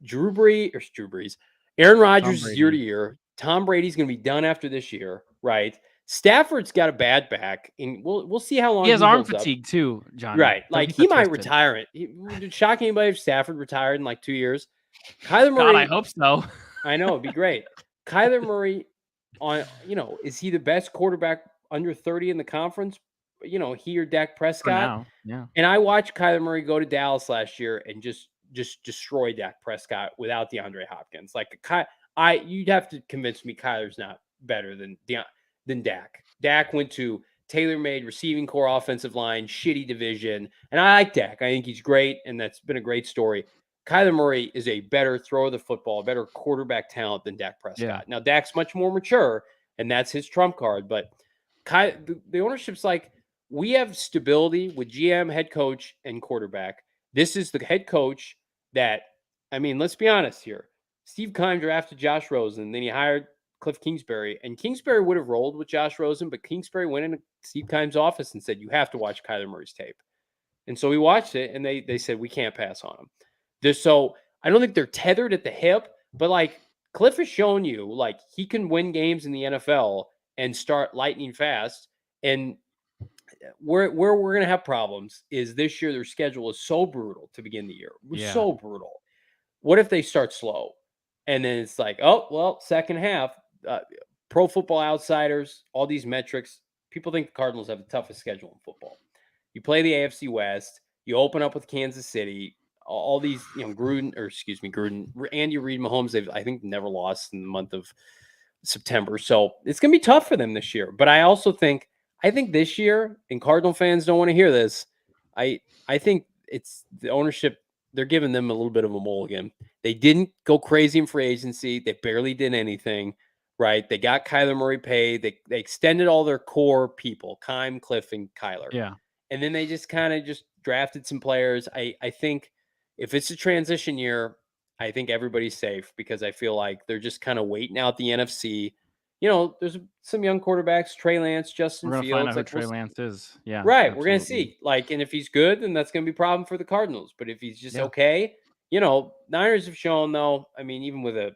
Drew Brees. Aaron Rodgers is year to year. Tom Brady's going to be done after this year, right? Stafford's got a bad back, and we'll see how long he has arm fatigue too, John. Right, like he might retire it. Would it shock anybody if Stafford retired in like 2 years? Kyler Murray. God, I hope so. I know, it'd be great. Kyler Murray, is he the best quarterback under 30 in the conference? He or Dak Prescott. Yeah. And I watched Kyler Murray go to Dallas last year and just destroy Dak Prescott without DeAndre Hopkins. Like, you'd have to convince me Kyler's not better than Dak. Dak went to tailor-made receiving core, offensive line, shitty division. And I like Dak. I think he's great, and that's been a great story. Kyler Murray is a better thrower of the football, a better quarterback talent than Dak Prescott. Now, Dak's much more mature, and that's his trump card. But the ownership's like, we have stability with GM, head coach, and quarterback. This is the head coach that, I mean, let's be honest here. Steve Keim drafted Josh Rosen, then he hired Cliff Kingsbury, and Kingsbury would have rolled with Josh Rosen, but Kingsbury went into Steve Keim's office and said, you have to watch Kyler Murray's tape. And so we watched it, and they said, we can't pass on him. So I don't think they're tethered at the hip, but like Cliff has shown you, like he can win games in the NFL and start lightning fast. And where we're going to have problems is this year their schedule is so brutal to begin the year. It was so brutal. What if they start slow? And then it's like, oh, well, second half, Pro Football Outsiders, all these metrics, people think the Cardinals have the toughest schedule in football. You play the AFC West, you open up with Kansas City, all these, Gruden, Andy Reid, Mahomes, they've, I think, never lost in the month of September. So it's going to be tough for them this year. But I also think this year, and Cardinal fans don't want to hear this, I think it's the ownership, they're giving them a little bit of a mulligan. They didn't go crazy in free agency. They barely did anything, right? They got Kyler Murray paid. They extended all their core people, Keim, Cliff, and Kyler. Yeah. And then they just kind of just drafted some players. I think if it's a transition year, I think everybody's safe because I feel like they're just kind of waiting out the NFC. There's some young quarterbacks, Trey Lance, Justin Fields. We're going to find out who Trey Lance is. Yeah. Right. Absolutely. We're going to see. And if he's good, then that's going to be a problem for the Cardinals. But if he's just okay, Niners have shown, though, I mean, even with a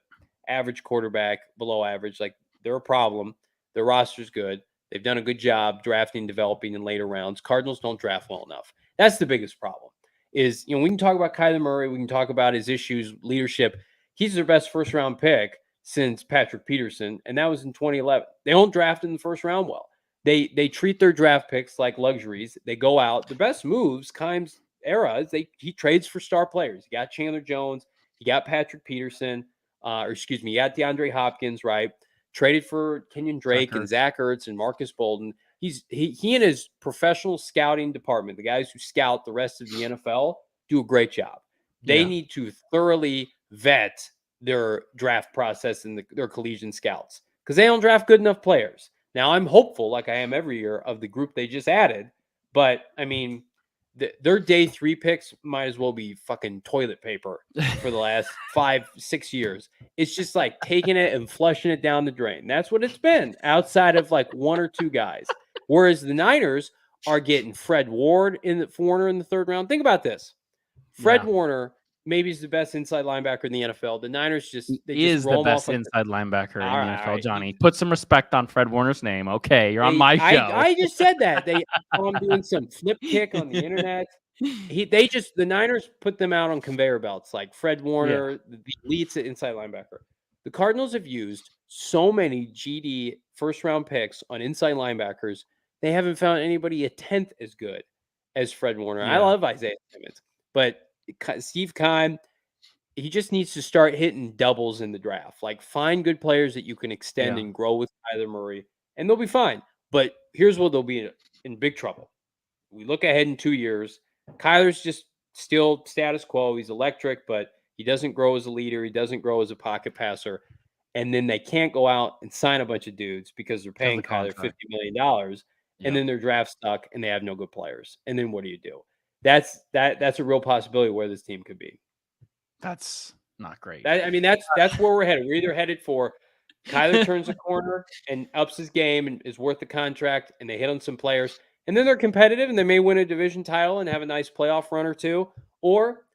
average quarterback, below average, like they're a problem. Their roster's good. They've done a good job drafting, developing in later rounds. Cardinals don't draft well enough. That's the biggest problem. Is, we can talk about Kyler Murray. We can talk about his issues, leadership. He's their best first-round pick since Patrick Peterson, and that was in 2011. They don't draft in the first round well. They treat their draft picks like luxuries. They go out. The best moves, Keim's era, is he trades for star players. He got Chandler Jones. He got Patrick Peterson. He got DeAndre Hopkins, right? Traded for Kenyon Drake and Zach Ertz and Marcus Bolden. He and his professional scouting department, the guys who scout the rest of the NFL, do a great job. They need to thoroughly vet their draft process and their collegiate scouts because they don't draft good enough players. Now, I'm hopeful, like I am every year, of the group they just added. But, I mean, their day 3 picks might as well be fucking toilet paper for the last 5-6 years. It's just like taking it and flushing it down the drain. That's what it's been outside of like 1 or 2 guys. Whereas the Niners are getting Fred Warner in the 3rd round. Think about this. Fred Warner maybe is the best inside linebacker in the NFL. The Niners is the best inside linebacker in the NFL, Johnny. Put some respect on Fred Warner's name. Okay, you're on my show. I just said that. I'm doing some flip kick on the internet. The Niners put them out on conveyor belts, like Fred Warner, the elites at inside linebacker. The Cardinals have used so many GD first-round picks on inside linebackers, they haven't found anybody a 10th as good as Fred Warner. I love Isaiah Simmons, but Steve Keim, he just needs to start hitting doubles in the draft. Like, find good players that you can extend and grow with Kyler Murray, and they'll be fine. But here's what they'll be in big trouble. We look ahead in 2 years. Kyler's just still status quo. He's electric, but he doesn't grow as a leader. He doesn't grow as a pocket passer. And then they can't go out and sign a bunch of dudes because they're paying Kyler $50 million. And then their draft stuck and they have no good players. And then what do you do? That's a real possibility where this team could be. That's not great. That's where we're headed. We're either headed for Kyler turns a corner and ups his game and is worth the contract, and they hit on some players, and then they're competitive and they may win a division title and have a nice playoff run or two, or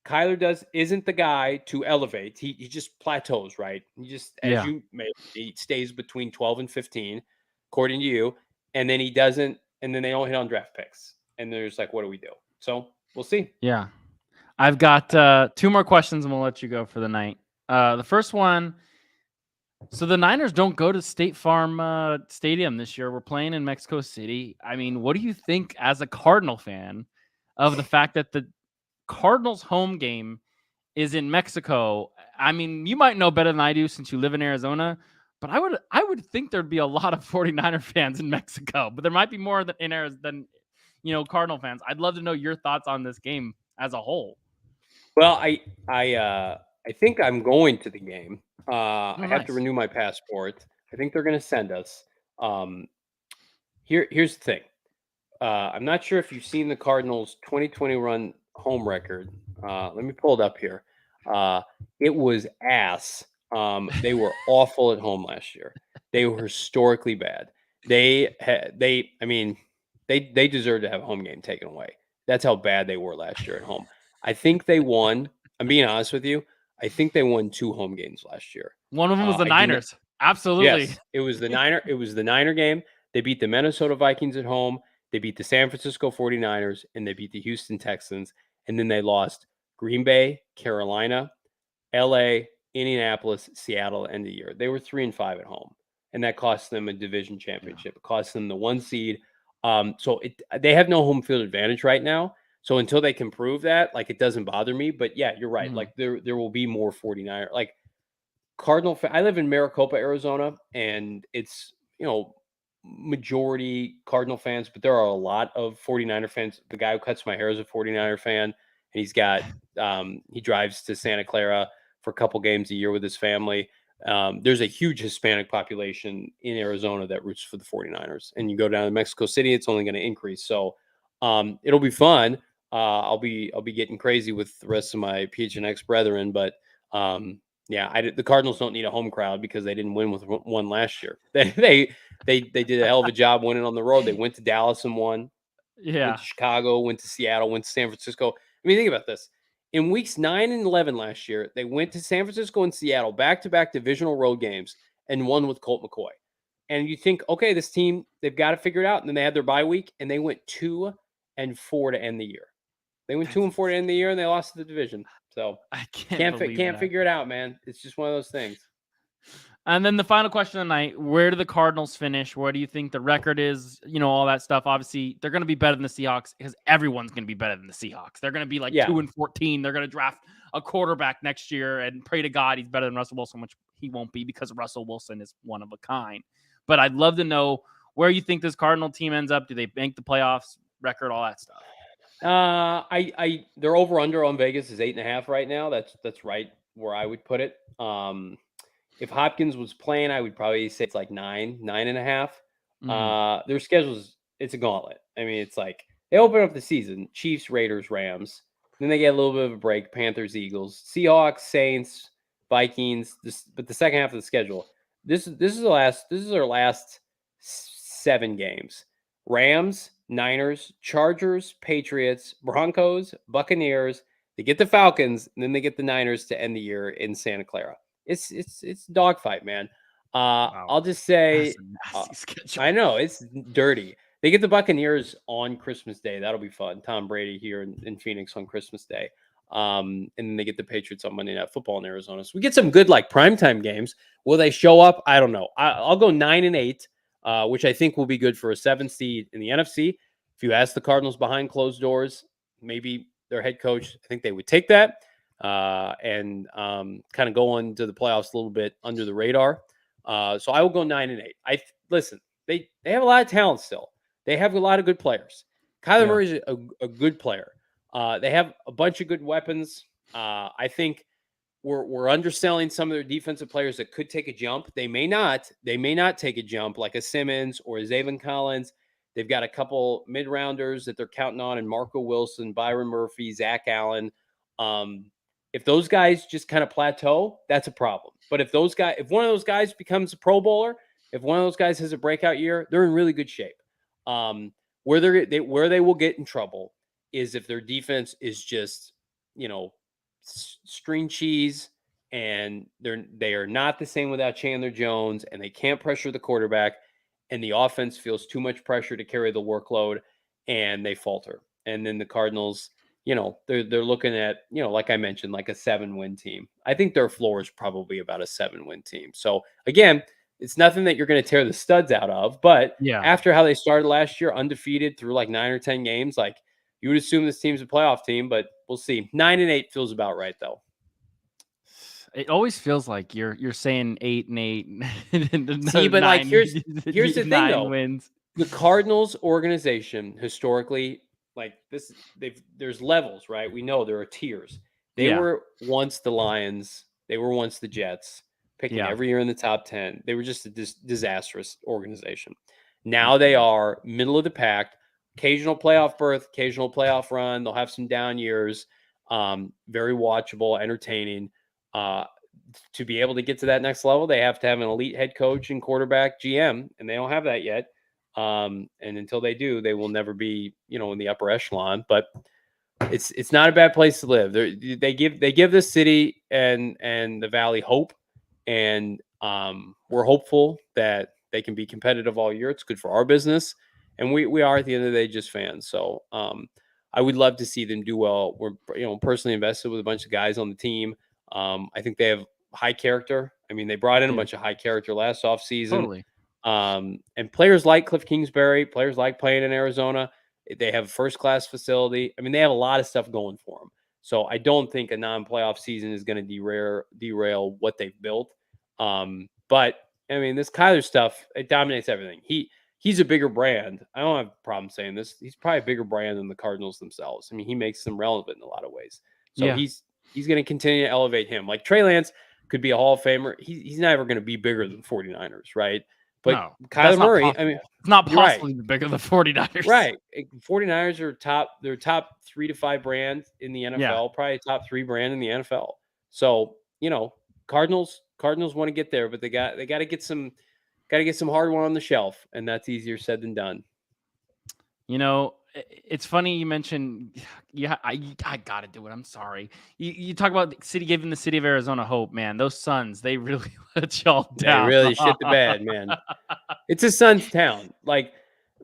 Kyler isn't the guy to elevate. He just plateaus, right? He stays between 12 and 15, according to you, and then he doesn't, and then they don't hit on draft picks, and there's like, what do we do? So we'll see. Yeah, I've got 2 more questions, and we'll let you go for the night. The first one. So the Niners don't go to State Farm Stadium this year. We're playing in Mexico City. I mean, what do you think as a Cardinal fan of the fact that the Cardinals home game is in Mexico? I mean, you might know better than I do since you live in Arizona, But I would think there'd be a lot of 49er fans in Mexico, but there might be more than in Arizona than Cardinal fans. I'd love to know your thoughts on this game as a whole. Well, I think I'm going to the game. I have Nice. to renew my passport. I think they're going to send us. Here's the thing. I'm not sure if you've seen the Cardinals' 2020 run home record. Let me pull it up here. It was ass. They were awful at home last year. They were historically bad. They deserved to have a home game taken away. That's how bad they were last year at home. I think they won. I'm being honest with you. I think they won 2 home games last year. One of them was the Niners. Absolutely. Yes, it was the Niner game. They beat the Minnesota Vikings at home. They beat the San Francisco 49ers, and they beat the Houston Texans. And then they lost Green Bay, Carolina, LA, Indianapolis, Seattle, end of the year. They were 3-5 at home, and that cost them a division championship. It cost them the 1 seed. They have no home field advantage right now. So until they can prove that, like, it doesn't bother me. But yeah, you're right. Like, there will be more 49er. Like, I live in Maricopa, Arizona, and it's, majority Cardinal fans, but there are a lot of 49er fans. The guy who cuts my hair is a 49er fan, and he's got he drives to Santa Clara for a couple games a year with his family. There's a huge Hispanic population in Arizona that roots for the 49ers, and you go down to Mexico City, it's only going to increase. So it'll be fun. I'll be getting crazy with the rest of my PHNX brethren, but yeah, the Cardinals don't need a home crowd because they didn't win with one last year. They did a hell of a job winning on the road. They went to Dallas and won. Yeah. Went to Chicago, went to Seattle, went to San Francisco. I mean, think about this. In weeks 9 and 11 last year, they went to San Francisco and Seattle, back-to-back divisional road games, and won with Colt McCoy. And you think, okay, this team, they've got to figure it out. And then they had their bye week, and they went 2-4 to end the year. They went 2-4 to end the year, and they lost to the division. So I can't figure it out, man. It's just one of those things. And then the final question of the night: where do the Cardinals finish? What do you think the record is? All that stuff. Obviously, they're going to be better than the Seahawks because everyone's going to be better than the Seahawks. They're going to be like 2-14. They're going to draft a quarterback next year and pray to God he's better than Russell Wilson, which he won't be because Russell Wilson is one of a kind. But I'd love to know where you think this Cardinal team ends up. Do they make the playoffs? Record, all that stuff. Their over under on Vegas is 8.5 right now. That's right where I would put it. If Hopkins was playing, I would probably say it's like 9.5. Their schedules, it's a gauntlet. I mean, it's like they open up the season: Chiefs, Raiders, Rams. Then they get a little bit of a break: Panthers, Eagles, Seahawks, Saints, Vikings. But the second half of the schedule, this is their last 7 games: Rams, Niners, Chargers, Patriots, Broncos, Buccaneers. They get the Falcons, and then they get the Niners to end the year in Santa Clara. It's dogfight, man. Wow. I'll just say, I know it's dirty. They get the Buccaneers on Christmas Day. That'll be fun. Tom Brady here in Phoenix on Christmas Day. And then they get the Patriots on Monday Night Football in Arizona. So we get some good primetime games. Will they show up? I don't know. I'll go 9-8, which I think will be good for a 7th seed in the NFC. If you ask the Cardinals behind closed doors, maybe their head coach, I think they would take that. And kind of go into the playoffs a little bit under the radar. So I will go 9-8. Listen, they have a lot of talent still. They have a lot of good players. Kyler Murray is a good player. They have a bunch of good weapons. I think we're underselling some of their defensive players that could take a jump. They may not take a jump like a Simmons or a Zaven Collins. They've got a couple mid-rounders that they're counting on, and Marco Wilson, Byron Murphy, Zach Allen. If those guys just kind of plateau, that's a problem. But if one of those guys becomes a Pro Bowler, if one of those guys has a breakout year, they're in really good shape. Where they will get in trouble is if their defense is just, string cheese, and they are not the same without Chandler Jones, and they can't pressure the quarterback, and the offense feels too much pressure to carry the workload, and they falter. And then the Cardinals, they're looking at, like I mentioned, like a 7-win team. I think their floor is probably about a 7-win team. So again, it's nothing that you're going to tear the studs out of, but after how they started last year, undefeated through like 9 or 10 games, like you would assume this team's a playoff team, but we'll see. 9-8 feels about right though. It always feels like you're saying 8-8 and See, but like here's the thing nine though. wins. The Cardinals organization historically, like this, there's levels, right? We know there are tiers. They Yeah. were once the Lions. They were once the Jets, picking Yeah. every year in the top 10. They were just a disastrous organization. Now they are middle of the pack, occasional playoff berth, occasional playoff run. They'll have some down years. Very watchable, entertaining. To be able to get to that next level, they have to have an elite head coach and quarterback GM, and they don't have that yet. And until they do, they will never be, in the upper echelon. But it's not a bad place to live. They give the city and the valley hope, and we're hopeful that they can be competitive all year. It's good for our business, and we are at the end of the day just fans. So I would love to see them do well. We're personally invested with a bunch of guys on the team. I think they have high character. I mean, they brought in a bunch of high character last offseason. Totally. And players like Cliff Kingsbury, players like playing in Arizona, they have a first-class facility. I mean, they have a lot of stuff going for them. So I don't think a non-playoff season is going to derail what they've built. But I mean, this Kyler stuff, it dominates everything. He's a bigger brand. I don't have a problem saying this. He's probably a bigger brand than the Cardinals themselves. I mean, he makes them relevant in a lot of ways. So he's going to continue to elevate him. Like Trey Lance could be a Hall of Famer. He's never going to be bigger than 49ers, right? But no, Kyler Murray, I mean, it's not possibly bigger than 49ers. Right. 49ers are they're top 3 to 5 brand in the NFL, probably top 3 brand in the NFL. So, Cardinals want to get there, but they got to get some hardware on the shelf, and that's easier said than done. It's funny you mentioned, I got to do it. I'm sorry. You talk about the city giving the city of Arizona hope, man. Those Suns, they really let y'all down. They really shit the bed, man. It's a Suns town. Like,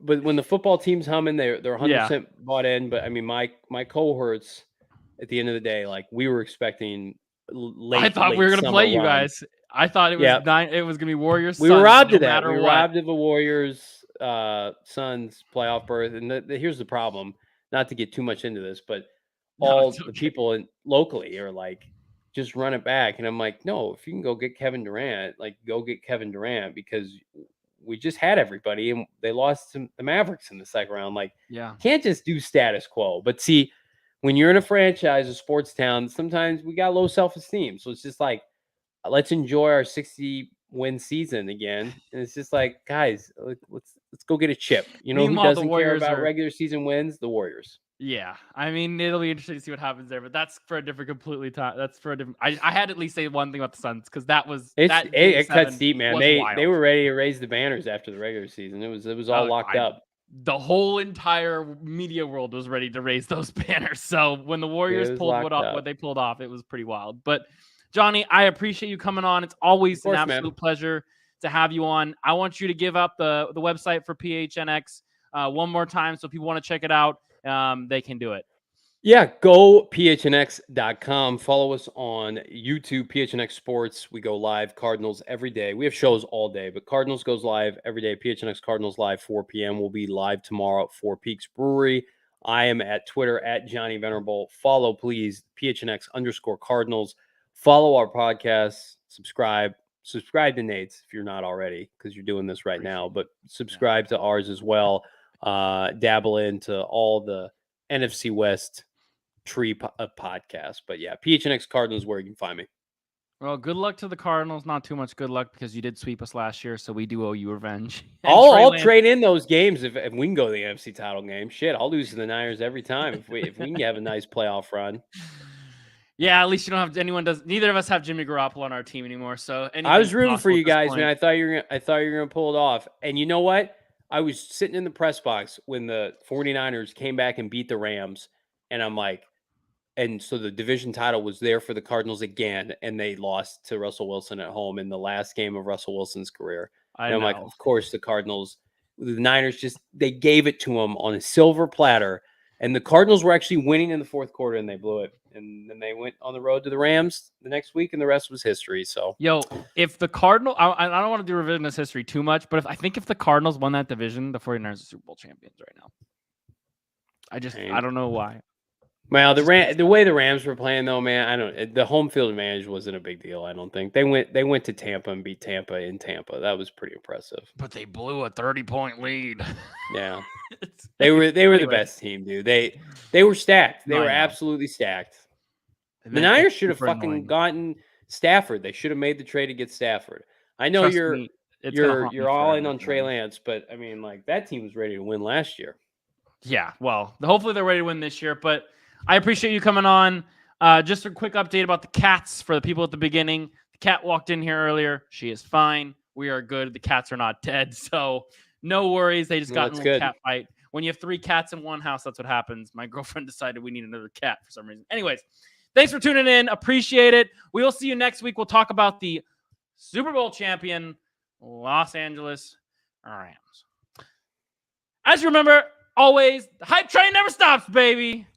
but when the football team's humming, they're 100% bought in. But I mean, my cohorts, at the end of the day, like we were expecting late. I thought we were going to play you guys. I thought it was it was going to be Warriors. We were robbed of that. We were robbed of a Warriors Suns playoff berth. And here's the problem, not to get too much into this, but all the people locally are like, just run it back. And I'm like, no, if you can go get Kevin Durant, like go get Kevin Durant, because we just had everybody and they lost to the Mavericks in the second round. Like, can't just do status quo. But see, when you're in a franchise, a sports town, sometimes we got low self-esteem. So it's just like, let's enjoy our 60-win season again. And it's just like, guys, let's go get a chip. Who doesn't care about regular season wins? The Warriors. Yeah, I mean, it'll be interesting to see what happens there, but that's for a different time. That's for a different. I had at least say one thing about the Suns, because it cuts deep, man. They were ready to raise the banners after the regular season. It was all locked up. The whole entire media world was ready to raise those banners. So when the Warriors pulled what they pulled off, it was pretty wild. But Johnny, I appreciate you coming on. It's always an absolute pleasure to have you on. I want you to give up the website for PHNX one more time, so people want to check it out. They can do it. Yeah, go phnx.com. Follow us on YouTube, PHNX Sports. We go live Cardinals every day. We have shows all day, but Cardinals goes live every day. PHNX Cardinals live 4 p.m. We'll be live tomorrow at Four Peaks Brewery. I am at Twitter at Johnny Venerable. Follow, please, PHNX_Cardinals. Follow our podcast. Subscribe to Nate's if you're not already, because you're doing this right now. But subscribe to ours as well. Dabble into all the NFC West tree podcast. But yeah, PHNX Cardinals, where you can find me. Well, good luck to the Cardinals. Not too much good luck, because you did sweep us last year, so we do owe you revenge. I'll trade in those games if we can go to the NFC title game. Shit, I'll lose to the Niners every time if we can have a nice playoff run. Yeah, at least you don't have neither of us have Jimmy Garoppolo on our team anymore. So I was rooting for you guys, man. I thought you were gonna pull it off. And you know what? I was sitting in the press box when the 49ers came back and beat the Rams, and I'm like, and so the division title was there for the Cardinals again, and they lost to Russell Wilson at home in the last game of Russell Wilson's career. I'm like, of course, the Niners they gave it to them on a silver platter, and the Cardinals were actually winning in the fourth quarter, and they blew it. And then they went on the road to the Rams the next week, and the rest was history. So, if the Cardinals, I don't want to do revisionist history too much, but if the Cardinals won that division, the 49ers are Super Bowl champions right now. I don't know why. Well, the way the Rams were playing though, man, the home field advantage wasn't a big deal. I don't think they went to Tampa and beat Tampa in Tampa. That was pretty impressive. But they blew a 30-point lead. Yeah, they were the best team, dude. They were stacked. They were absolutely stacked. The Niners should have fucking gotten Stafford. They should have made the trade to get Stafford. I know you're all in on Trey Lance, but I mean, like, that team was ready to win last year. Yeah, well, hopefully they're ready to win this year, but I appreciate you coming on. Just a quick update about the cats for the people at the beginning. The cat walked in here earlier. She is fine. We are good. The cats are not dead, so no worries. They just got in a cat fight. When you have 3 cats in one house, that's what happens. My girlfriend decided we need another cat for some reason. Anyways, thanks for tuning in. Appreciate it. We will see you next week. We'll talk about the Super Bowl champion, Los Angeles Rams. As you remember, always, the hype train never stops, baby.